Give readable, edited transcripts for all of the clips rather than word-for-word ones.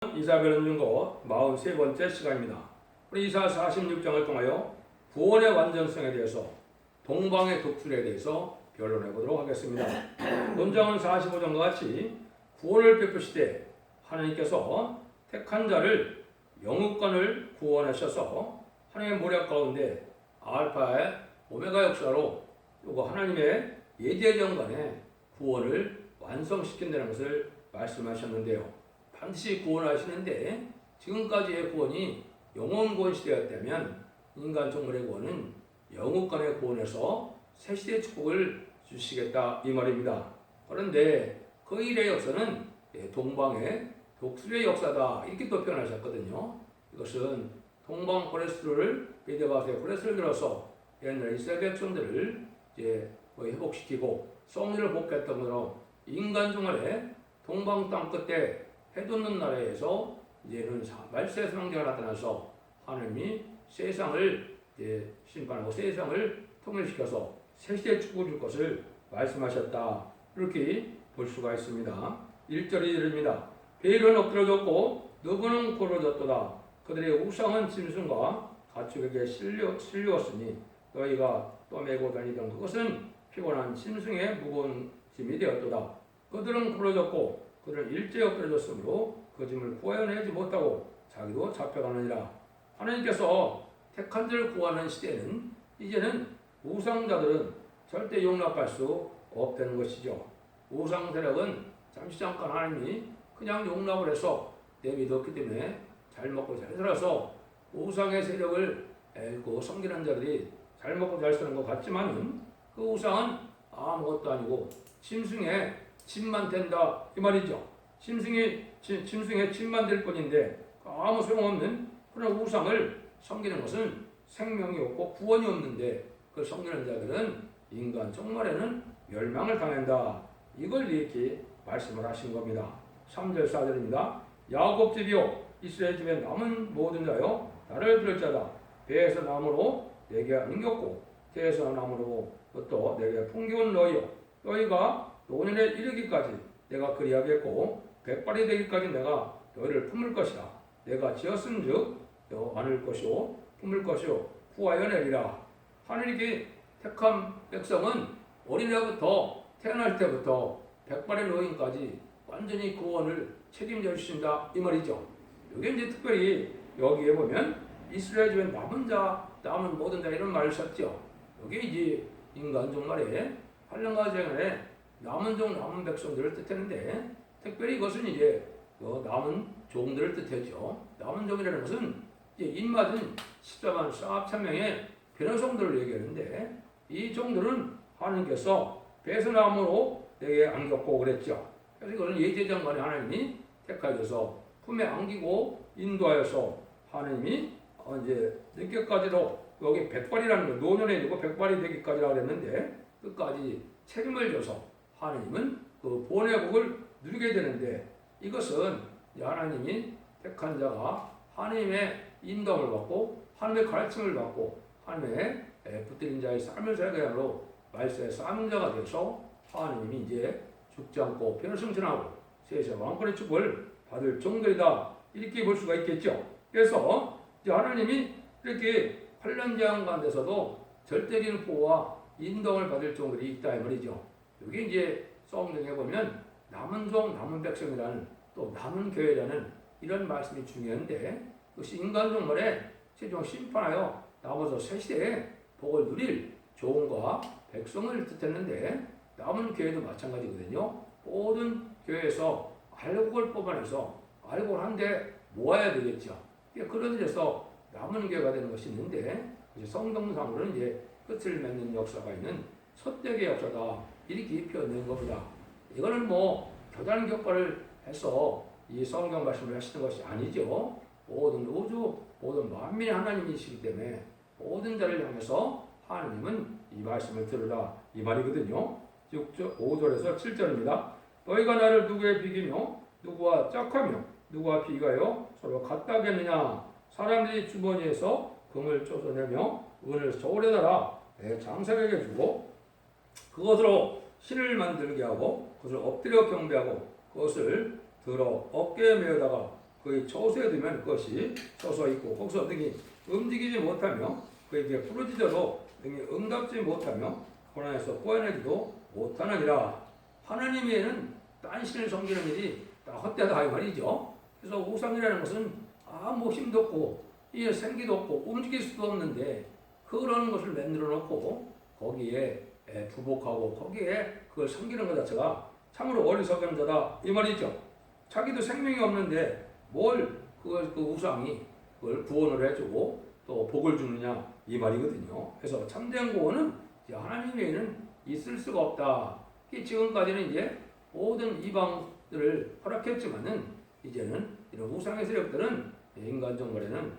이사벨은 증거 43번째 시간입니다. 우리 이사 46장을 통하여 구원의 완전성에 대해서 동방의 독출에 대해서 변론해 보도록 하겠습니다. 본장은 45장과 같이 구원을 베푸시되 하나님께서 택한 자를 영육간을 구원하셔서 하나님의 모략 가운데 알파의 오메가 역사로 요거 하나님의 예제정간에 구원을 완성시킨다는 것을 말씀하셨는데요. 반드시 구원하시는데 지금까지의 구원이 영원 구원 시대였다면 인간 종물의 구원은 영육간의 구원에서 새시대의 축복을 주시겠다 이 말입니다. 그런데 그 일의 역사는 동방의 독수리의 역사다 이렇게 또 표현하셨거든요. 이것은 동방 포레스트를 베데바스의 포레스트를 들어서 옛날 이스라엘 백성들을 이제 회복시키고 성리를 복귀했던 것처럼 인간 종말에 동방 땅 끝에 해돋는 나라에서 이제는 말세 선왕제가 나타나서 하나님이 세상을 심판하고 세상을 통일시켜서 새시대의 축복을 줄 것을 말씀하셨다. 이렇게 볼 수가 있습니다. 1절이 이릅니다. 베일은 엎드러졌고 너그는 굴어졌도다. 그들의 우상은 짐승과 가축에게 실려왔으니 너희가 떠매고 다니던 그것은 피곤한 짐승의 무거운 짐이 되었도다. 그들은 굴어졌고 그들은 일제히 엎드러졌으므로 그 짐을 구해내지 못하고 자기도 잡혀가느니라. 하나님께서 택한 자를 구하는 시대는 이제는 우상자들은 절대 용납할 수 없다는 것이죠. 우상 세력은 잠시 잠깐 하나님이 그냥 용납을 해서 내비뒀기 때문에 잘 먹고 잘 살아서 우상의 세력을 섬기는 자들이 잘 먹고 잘 사는 것 같지만은 그 우상은 아무것도 아니고 짐승의 짐만 된다 이 말이죠. 짐승의 짐만 될 뿐인데 아무 소용없는 그런 우상을 섬기는 것은 생명이 없고 구원이 없는데 그 섬기는 자들은 인간 종말에는 멸망을 당한다. 이걸 이렇게 말씀을 하신 겁니다. 3절 4절입니다. 야곱 집이요 이스라엘 집에 남은 모든 자여 나를 들을 자다. 배에서 나무로 내게 안겼고 태에서 나무로 또 내게 풍겨온 너희여 너희가 노년에 이르기까지 내가 그리하겠고 백발이 되기까지 내가 너희를 품을 것이라. 내가 지었은즉 너 안을 것이요 품을 것이요 후하여 내리라. 하나님께 택한 백성은 어린애부터 태어날 때부터 백발의 노인까지 완전히 구원을 책임져 주신다 이 말이죠. 여기 이제 특별히 여기에 보면 이스라엘 집에 남은 자, 남은 모든 자 이런 말을 썼죠. 여기 이제 인간 종말에 환란과 재난에 남은 종, 남은 백성들을 뜻했는데 특별히 이것은 이제 남은 종들을 뜻하죠. 남은 종이라는 것은 이제 입맞은 14만 4천명의 변호성들을 얘기하는데 이 종들은 하나님께서 배선나무로 내게 안겼고 그랬죠. 그래서 이거는 예제장관에 하나님이 택하여서 품에 안기고 인도하여서 하나님이 이제 늦게까지도 여기 백발이라는 거 노년에 이르고 백발이 되기까지라고 그랬는데 끝까지 책임을 져서 하나님은 그 본의 복을 누리게 되는데 이것은 하나님이 택한 자가 하나님의 인도함을 받고 하나님의 가르침을 받고 하나님의 붙들린 자의 삶을 살게 함으로 말세의 쌍자가 되어서 하나님이 이제 죽지 않고 변화승천하고 세상 왕권의 축복을 받을 정도이다 이렇게 볼 수가 있겠죠. 그래서 이제 하나님이 이렇게 환란재앙 가운데서도 절대적인 보호와 인도를 받을 종들이 있다 이 말이죠. 여기 이제 성경에 보면 남은 종, 남은 백성이라는 또 남은 교회라는 이런 말씀이 중요한데 그것이 인간 종말에 최종 심판하여 남아서 새시대에 복을 누릴 종과 백성을 뜻했는데 남은 교회도 마찬가지거든요. 모든 교회에서 알곡을 뽑아내서 알곡을 한데 모아야 되겠죠. 그런 데서 남은 교회가 되는 것이 있는데 성경상으로는 이제 끝을 맺는 역사가 있는 솥대기 역사다 이렇게 표현된 겁니다. 이거는 뭐 교단 격파를 해서 이 성경 말씀을 하시는 것이 아니죠. 모든 우주, 모든 만민의 하나님이시기 때문에 모든 자를 향해서 하나님은 이 말씀을 들으라 이 말이거든요. 5절에서 7절입니다. 너희가 나를 누구에 비기며 누구와 짝하며 누구와 비가여 서로 같다겠느냐. 사람들이 주머니에서 금을 쪼서내며 은을 저울에 달아 내 장사에게 주고 그것으로 신을 만들게 하고 그것을 엎드려 경배하고 그것을 들어 어깨에 메어다가 거의 초소에 두면 그것이 솟아 있고 거기서 등이 움직이지 못하며 그에게 부러지더라도 등이 응답지 못하며 고난에서 구원하지도 못하느니라. 하나님 외에는 딴 신을 섬기는 일이 다 헛되다 이 말이죠. 그래서 우상이라는 것은 아무 힘도 없고 이 생기도 없고 움직일 수도 없는데 그런 것을 만들어 놓고 거기에 부복하고 거기에 그걸 섬기는 것 자체가 참으로 어리석은 자다 이 말이죠. 자기도 생명이 없는데 뭘 그 우상이 그걸 구원을 해주고 또 복을 주느냐 이 말이거든요. 그래서 참된 구원은 하나님 외에는 있을 수가 없다. 지금까지는 이제 모든 이방들을 허락했지만은 이제는 이런 우상의 세력들은 인간 정벌에는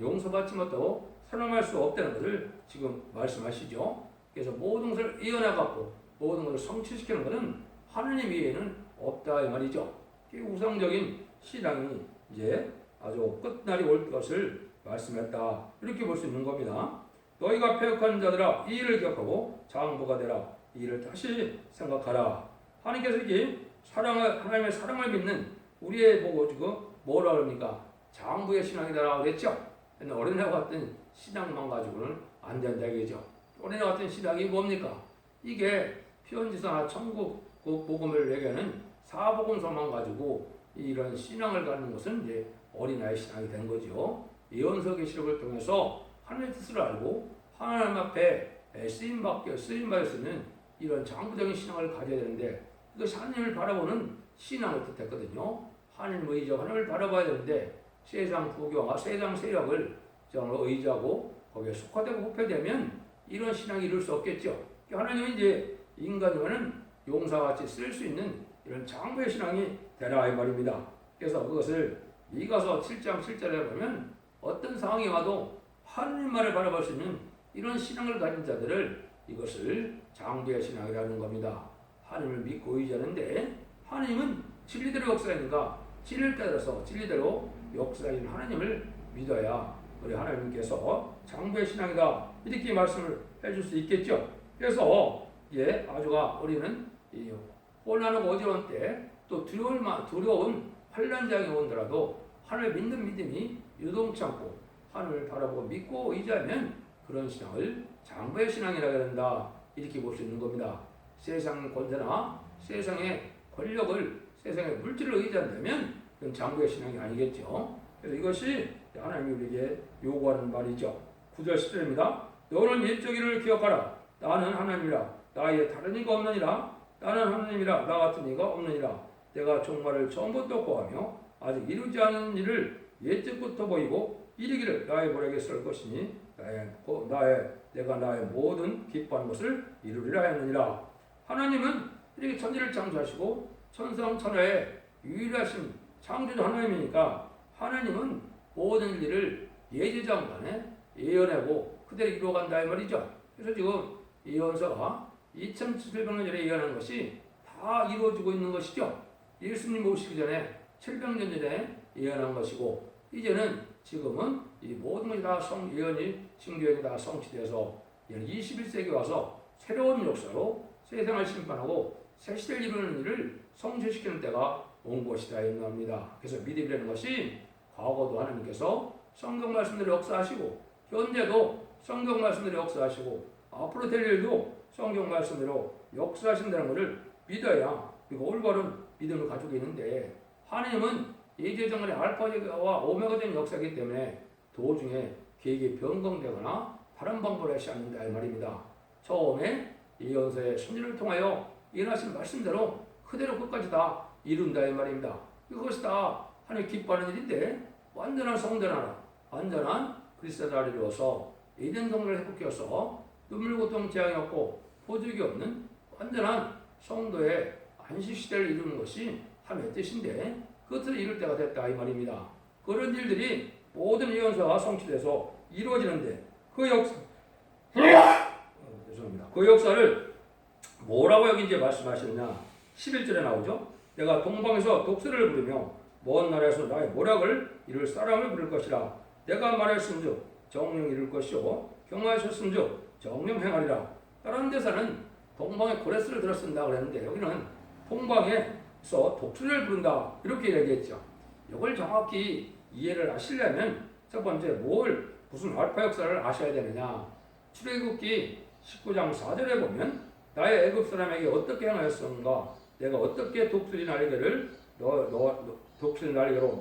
용서받지 못하고 살아날 수 없다는 것을 지금 말씀하시죠. 그래서 모든 것을 이어나가고 모든 것을 성취시키는 것은 하나님 외에는 없다 이 말이죠. 우상적인 신앙이 이제 아주 끝날이 올 것을 말씀했다 이렇게 볼 수 있는 겁니다. 너희가 패역한 자들아 이 일을 기억하고 장부가 되라. 이 일을 다시 생각하라. 하나님께서 이게 하나님의 사랑을 믿는 우리의 보고 지금 뭐라 그럽니까? 장부의 신앙이다라고 그랬죠. 어린애와 같은 신앙만 가지고는 안 된다 이거죠. 어린애와 같은 신앙이 뭡니까? 이게 편지서나 천국 복음을 얘기하는 사복음서만 가지고 이런 신앙을 갖는 것은 이제 어린아이 신앙이 된 거죠. 예언서 계시록을 통해서 하나님의 뜻을 알고 하나님 앞에 쓰임받을 수 있는 이런 장부적인 신앙을 가져야 되는데 이것이 하나님을 바라보는 신앙을 뜻했거든요. 하나님을 의지하고 하나님을 바라봐야 되는데 세상 부교와 세상 세력을 의지하고 거기에 속화되고 후패되면 이런 신앙이 이룰 수 없겠죠. 하나님은 이제 인간이면은 용사같이 쓸 수 있는 이런 장부의 신앙이 되라 이 말입니다. 그래서 그것을 이가서 7장 7절에 보면 어떤 상황이 와도 하나님 말을 바라볼 수 있는 이런 신앙을 가진 자들을 이것을 장부의 신앙이라는 겁니다. 하나님을 믿고 의지하는데 하나님은 진리대로 역사하니까 진리를 따라서 진리대로 역사하는 하나님을 믿어야 우리 하나님께서 장부의 신앙이다 이렇게 말씀을 해줄 수 있겠죠. 그래서 아주가 우리는 이 혼란하고 어지러운 때 또 두려운 환난장이 오더라도 하나님을 믿는 믿음이 유동치 않고 하나님을 바라보고 믿고 의지하면 그런 신앙을 장부의 신앙이라고 한다 이렇게 볼 수 있는 겁니다. 세상 권세나 세상의 권력을 세상의 물질을 의지한다면 그건 장부의 신앙이 아니겠죠. 그래서 이것이 하나님이 우리에게 요구하는 말이죠. 9절 10절입니다. 너는 옛적 일을 기억하라. 나는 하나님이라. 나의 다른 이가 없느니라. 나는 하나님이라. 나 같은 이가 없느니라. 내가 종말을 처음부터 고하며 아직 이루지 않은 일을 옛적부터 보이고 이르기를 나의 모략에 설 것이니 내가 나의 모든 기뻐하는 것을 이루리라 하느니라. 하나님은 이렇게 천지를 창조하시고 천상천하의 유일하신 창조주 하나님이니까 하나님은 모든 일을 예지장관에 예언하고 그대로 이루어간다 이 말이죠. 그래서 지금 예언서가 2700년 전에 예언한 것이 다 이루어지고 있는 것이죠. 예수님 오시기 전에 700년 전에 예언한 것이고 이제는 지금은 이 모든 것이 다 예언이 징조연이 다 성취돼서 21세기 와서 새로운 역사로 세상을 심판하고 새 시대를 이루는 일을 성취시키는 때가 온 것이다 이겁니다. 그래서 믿음이라는 것이 과거도 하나님께서 성경 말씀대로 역사하시고 현재도 성경 말씀대로 역사하시고 앞으로 될 일도 성경 말씀대로 역사하신다는 것을 믿어야 그리고 올바른 믿음을 가지고 있는데 하나님은 예제정원의 알파와 오메가된 역사이기 때문에 도중에 계획이 변경되거나 다른 방법을 하지 않는다 이 말입니다. 처음에 예언서의 선지를 통하여 예언하신 말씀대로 그대로 끝까지 다 이룬다 이 말입니다. 그것이 다 하나님 기뻐하는 일인데 완전한 성전하라 완전한 그리스도 나라를 이루어서 에덴 동굴을 회복해서 눈물 고통 재앙이 없고 포적이 없는 완전한 성도의 안식시대를 이루는 것이 하나님의 뜻인데 그것을 이룰 때가 됐다 이 말입니다. 그런 일들이 모든 예언서가 성취돼서 이루어지는데 그 죄송합니다. 그 역사를 뭐라고 여기 이제 말씀하시느냐 11절에 나오죠. 내가 동방에서 독수리를 부르며 먼 나라에서 나의 모략을 이룰 사람을 부를 것이라. 내가 말했음즉 정령 이룰 것이요 경하셨음즉 정령 행하리라. 다른 데서는 동방에 고레스를 들어 쓴다 그랬는데 여기는 동방에서 독수리를 부른다 이렇게 얘기했죠. 이걸 정확히 이해를 하시려면 첫 번째 무슨 알파 역사를 아셔야 되느냐. 출애굽기 19장 4절에 보면 나의 애굽 사람에게 어떻게 행하였는가, 내가 어떻게 독수리 날개를 독수리 날개로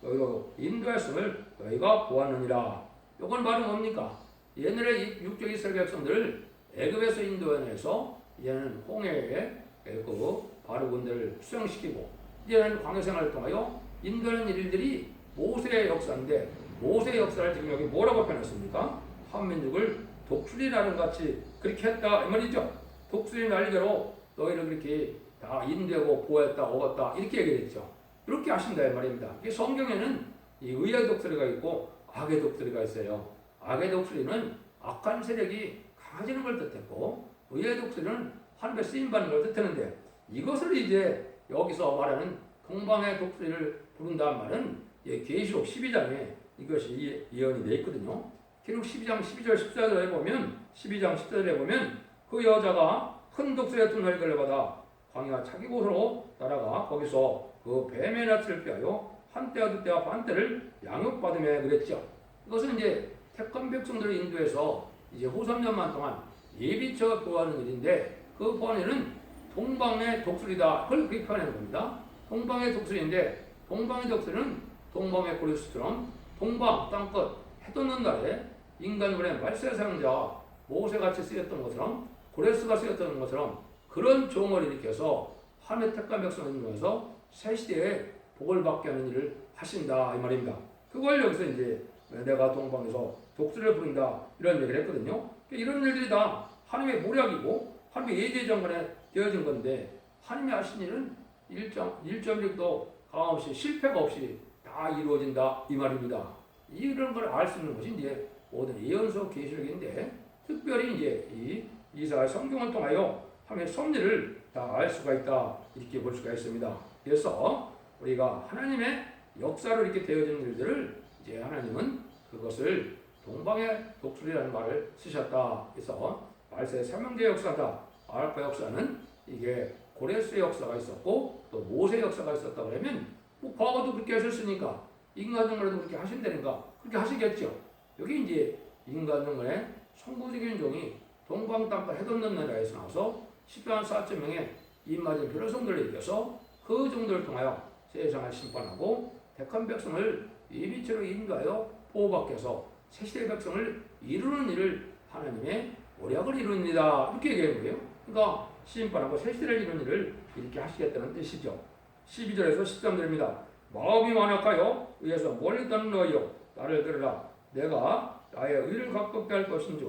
너희로 인도했음을 너희가 보았느니라. 이건 바로 뭡니까? 옛날에 육적 이스라엘 백성들을 애굽에서 인도해내서 이제는 홍해에 그 바로 군대를 수용시키고 이제는 광야 생활을 통하여 인도하는 일들이 모세의 역사인데, 모세의 역사를 지금 여기 뭐라고 표현했습니까? 한민족을 독수리 날개 같이 그렇게 했다 이 말이죠. 독수리 날개로 너희를 그렇게 다 인도하고 보호했다, 얻었다 이렇게 얘기했죠. 이렇게 하신다 이 말입니다. 이 성경에는 이 의의 독수리가 있고 악의 독수리가 있어요. 악의 독수리는 악한 세력이 강해지는 걸 뜻했고, 의의 독수리는 하늘에 쓰임받는 걸 뜻하는데, 이것을 이제 여기서 말하는 동방의 독수리를 부른다는 말은 계시록 12장에 이것이 예언이 되어 있거든요. 계시록 12장 12절 14절에 보면 12장 14절에 보면 그 여자가 큰 독수리의 두 날개를 받아 광야 자기 곳으로 날아가 거기서 그 뱀의 낯을 피하여 한때와 두때와 반때를 양육받으며 그랬죠. 이것은 이제 택한 백성들을 인도해서 이제 후 3년만 동안 예비처 보호하는 일인데, 그 보호하는 동방의 독수리다. 그걸 그렇게 표현하는 겁니다. 동방의 독수리인데, 동방의 독수리는 동방의 고리수처럼 동방 땅끝 해 돋는 날에 인간군의 말세 사용자 모세같이 쓰였던 것처럼, 고레스가 쓰였던 것처럼 그런 종을 일으켜서 하나님의 택한 백성을 인도해서 새 시대에 복을 받게 하는 일을 하신다 이 말입니다. 그걸 여기서 이제 내가 동방에서 독수리를 부른다 이런 얘기를 했거든요. 이런 일들이 다 하나님의 모략이고 하나님의 예제정간에 되어진 건데, 하나님이 하신 일은 1.1도 가감없이 실패가 없이 다 이루어진다 이 말입니다. 이런 걸 알 수 있는 것이 이제 모든 예언서 계시록인데, 특별히 이제 이 이사야 성경을 통하여 하나님의 섭리를 다 알 수가 있다 이렇게 볼 수가 있습니다. 그래서 우리가 하나님의 역사로 이렇게 되어진 일들을 이제 하나님은 그것을 동방의 독수리라는 말을 쓰셨다. 그래서 말세 삼형제 역사다. 알파 역사는 이게 고레스의 역사가 있었고 또 모세의 역사가 있었다 그러면 뭐 과거도 그렇게 하셨으니까 인간정말에도 그렇게 하신다니까 그렇게 하시겠죠. 여기 이제 인간정말의 선구적인 종이 동방 땅과 해돋는 나라에서 나와서 10만 4천 명의 입맞은 변호성들을 이겨서 그 종들을 통하여 세상을 심판하고 택한 백성을 예비처로 인도하여 보호받게 해서 새시대의 백성을 이루는 일을 하나님의 모략을 이루느니라 이렇게 얘기하는 거예요. 그러니까 심판하고 새시대를 이루는 일을 이렇게 하시겠다는 뜻이죠. 12절에서 13절입니다. 마음이 완악하여 의에서 멀리 떠는 너희여 나를 들으라. 내가 나의 의를 가깝게 할 것인지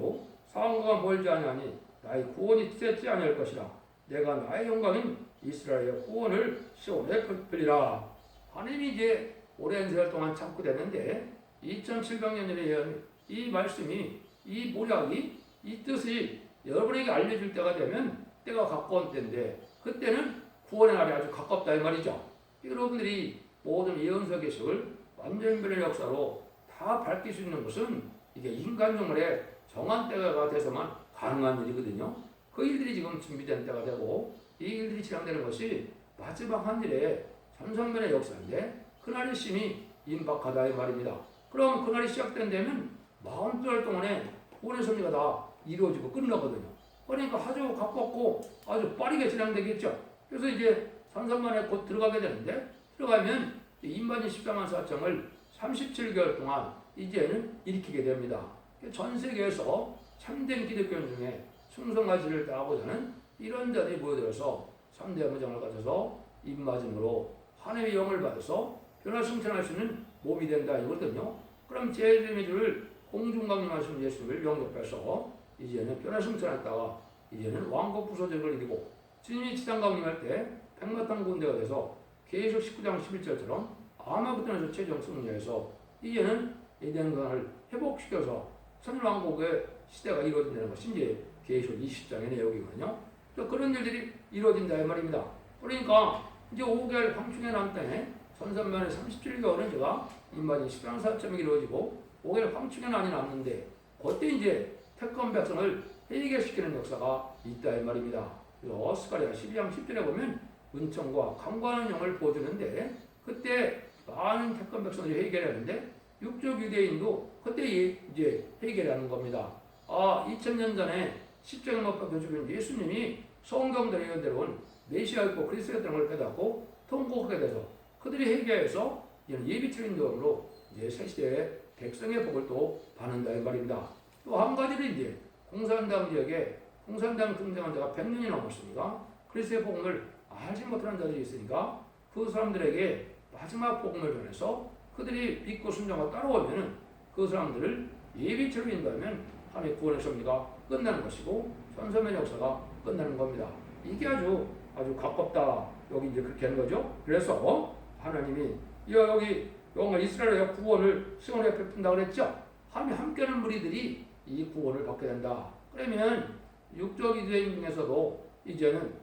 상황과 멀지 아니하니 나의 구원이 찢지 아니할 것이라. 내가 나의 영광인 이스라엘의 구원을 시온에 펼리라. 하나님이 이제 오랜 세월 동안 참고 됐는데 2700년의 이 말씀이 이 모략이 이 뜻이 여러분에게 알려줄 때가 되면 때가 가까운 때인데, 그때는 구원의 날이 아주 가깝다 이 말이죠. 여러분들이 모든 예언서 계시를 완전변의 역사로 다 밝힐 수 있는 것은 이게 인간정말의 정한 때가 돼서만 가능한 일이거든요. 그 일들이 지금 준비된 때가 되고 이 일들이 진행되는 것이 마지막 한 일의 전성변의 역사인데, 그날이 심히 임박하다 이 말입니다. 그럼 그날이 시작된다면 40달 동안에 구원의 섭리가 다 이루어지고 끝나거든요. 그러니까 아주 가깝고 아주 빠르게 진행되겠죠. 그래서 이제 산산만에 곧 들어가게 되는데, 들어가면 임반진 14만 4청을 37개월 동안 이제는 일으키게 됩니다. 전 세계에서 참된 기독교인 중에 충성가지를 따고자 하는 이런 자들이 모여들어서 3대 무장을 가져서 입맞음으로 하나님의 영을 받아서 변화 승천할 수 있는 몸이 된다 이거거든요. 그럼 제1의 주를 공중강림하신 예수를 영접해서 이제는 변화 승천했다가 이제는 왕국 부서적을 이루고 주님이 지상 강림할 때 백마탄 군대가 돼서 계속 19장 11절처럼 아마부터는 최종 승리해서 이제는 에덴강을 회복시켜서 천일왕국의 시대가 이루어진다는 것이 이제 계시록 20장의 내용이거든요. 그런 일들이 이루어진다 이 말입니다. 그러니까 이제 5개월 황충의 남땅에 선선만의 37개월은 제가 임반이 10장 4점이 이루어지고 5개월 황충의 난이 남는데, 그때 이제 택한 백성을 회개시키는 역사가 있다 이 말입니다. 그래서 스가랴 12장 10절에 보면 은총과 강구하는 영을 보여주는데, 그때 많은 택한 백성들이 해결하는데 육족 유대인도 그때 이제 해결하는 겁니다. 2000년 전에 십자가에 못 박혀 죽은 예수님이 성경대로 예언대로는 메시아 있고 그리스도라는 걸 깨닫고 통곡하게 돼서 그들이 회개해서 예비처인 도움으로 이제 새 시대의 백성의 복을 또 받는다 이 말입니다. 또 한 가지는 이제 공산당 지역에 공산당 등장한 자가 100년이 넘었으니까 그리스도의 복음을 알지 못하는 자들이 있으니까 그 사람들에게 마지막 복음을 전해서 그들이 믿고 순종하고 따라오면은 그 사람들을 예비처럼 인도하면 하나님의 구원의 섭리가 끝나는 것이고 천사의 역사가 끝나는 겁니다. 이게 아주 가깝다. 여기 이제 그렇게 하는 거죠. 그래서 하나님이 여기 이스라엘의 구원을 시온에 베푼다 그랬죠. 하나님 함께하는 무리들이 이 구원을 받게 된다. 그러면 육적 유대인 중에서도 이제는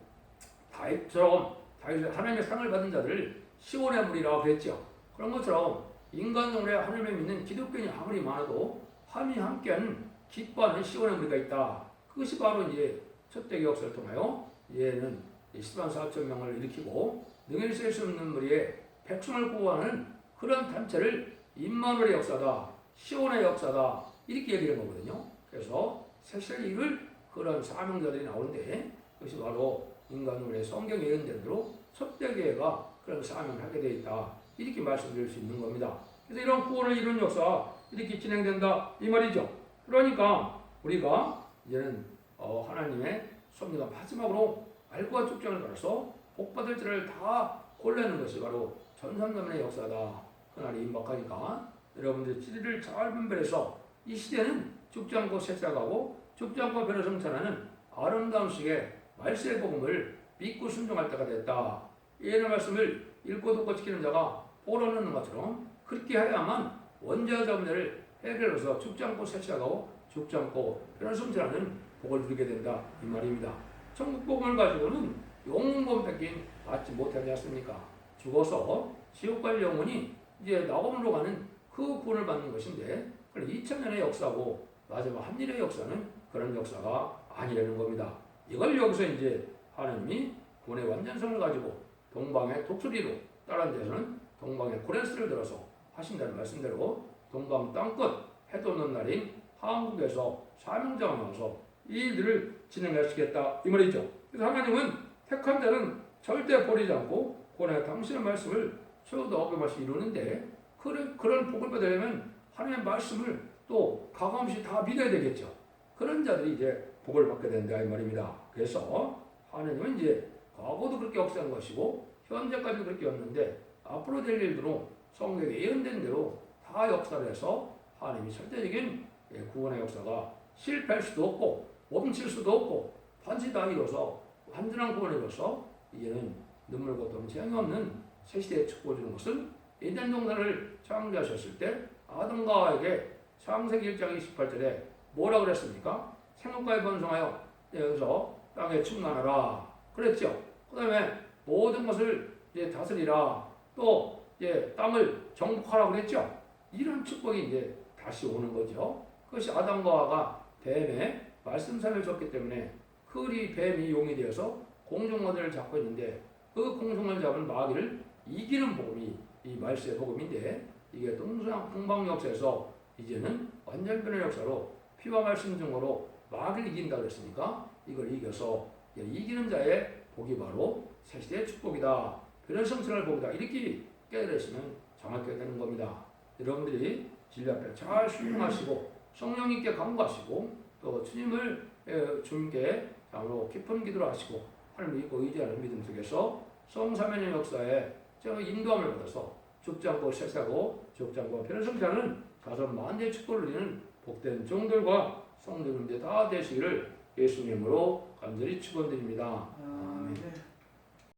다윗처럼 하나님의 상을 받은 자들을 시온의 무리라고 그랬죠. 그런 것처럼 인간적으로 하나님을 믿는 기독교인이 아무리 많아도 하나님이 함께하는 기뻐하는 시온의 무리가 있다. 그것이 바로 이제 첫대기 역사를 통하여 얘는 10만 4천 명을 일으키고 능히 쓸 수 없는 무리의 백성을 구원하는 그런 단체를 임마누엘의 역사다, 시온의 역사다 이렇게 얘기하는 거거든요. 그래서 사실 이를 그런 사명자들이 나오는데 그것이 바로 인간의 성경에 예언된 대로 첫대기가 그런 사명을 하게 되어 있다 이렇게 말씀드릴 수 있는 겁니다. 그래서 이런 구원을 이루는 역사 이렇게 진행된다 이 말이죠. 그러니까 우리가 이제는 하나님의 섭리가 마지막으로 알과 축전을 따라서 복받을 자를 다 골라내는 것이 바로 전삼자문의 역사다. 그날이 임박하니까 여러분들 지리를 잘 분별해서 이 시대는 죽지 않고 새싹하고 죽지 않고 변화 성찬하는 아름다운 시기에 말세의 복음을 믿고 순종할 때가 됐다. 이해의 말씀을 읽고 듣고 지키는 자가 복을 얻는 것처럼 그렇게 해야만 원죄와 자문을 해결해서 죽지 않고 새싹하고 죽지 않고 변화 성찬하는 복을 누리게 된다 이 말입니다. 천국 복음을 가지고는 영웅범 뺏긴 받지 못하지 않습니까? 죽어서 지옥 갈 영혼이 이제 낙원으로 가는 그 구원을 받는 것인데 2000년의 역사고 마지막 한일의 역사는 그런 역사가 아니라는 겁니다. 이걸 여기서 이제 하나님이 구원의 완전성을 가지고 동방의 독수리로 다른 데서는 동방의 고레스를 들어서 하신다는 말씀대로 동방 땅끝 해도 없는 날인 한국에서 사명자가 나와서 이 일들을 진행하시겠다 이 말이죠. 그래서 하나님은 택한 자는 절대 버리지 않고 고난의 당신의 말씀을 최후도 어김없이 이루는데 그런 복을 받으려면 하나님의 말씀을 또 가감없이 다 믿어야 되겠죠. 그런 자들이 이제 복을 받게 된다 이 말입니다. 그래서 하나님은 이제 과거도 그렇게 역사한 것이고 현재까지도 그렇게 였는데 앞으로 될 일들로 성경에 예언된 대로 다 역사를 해서 하나님이 절대적인 구원의 역사가 실패할 수도 없고 멈출 수도 없고 반드시 다 이뤄서 완전한 구원을 이뤄서 이제는 눈물 고통 재앙이 없는 새시대의 축복을 주는 것은 에덴 동산을 창조하셨을 때 아담과에게 창세기 1장 28절에 뭐라 그랬습니까? 생육과에 번성하여 여기서 땅에 충만하라 그랬죠. 그 다음에 모든 것을 이제 다스리라 또 이제 땅을 정복하라 그랬죠. 이런 축복이 이제 다시 오는 거죠. 그것이 아담과 하와가 뱀의 말씀상을 줬기 때문에 그리 뱀이 용이 되어서 공중원을 잡고 있는데 그 공중원을 잡은 마귀를 이기는 복음이 이 말세의 복음인데 이게 동방 역사에서 이제는 완전변의 역사로 피와 말씀 등으로 마귀를 이긴다 그랬으니까 이걸 이겨서 이기는 자의 복이 바로 새시대의 축복이다. 변의 성찰할 복이다. 이렇게 깨달으시면 정확하게 되는 겁니다. 여러분들이 진리 앞에 잘 순종하시고 성령님께 간구하시고 또 주님께 참으로 깊은 기도를 하시고 하나님 믿고 의지하는 믿음 속에서 성삼위의 역사에 제가 인도함을 받아서 죽지 않고 새사고 죽지 않고 변의 성찰하는 자손 만대의 축복을 누리는 복된 종들과 성도님들 다 되시기를 예수님으로 간절히 축원드립니다. 아멘.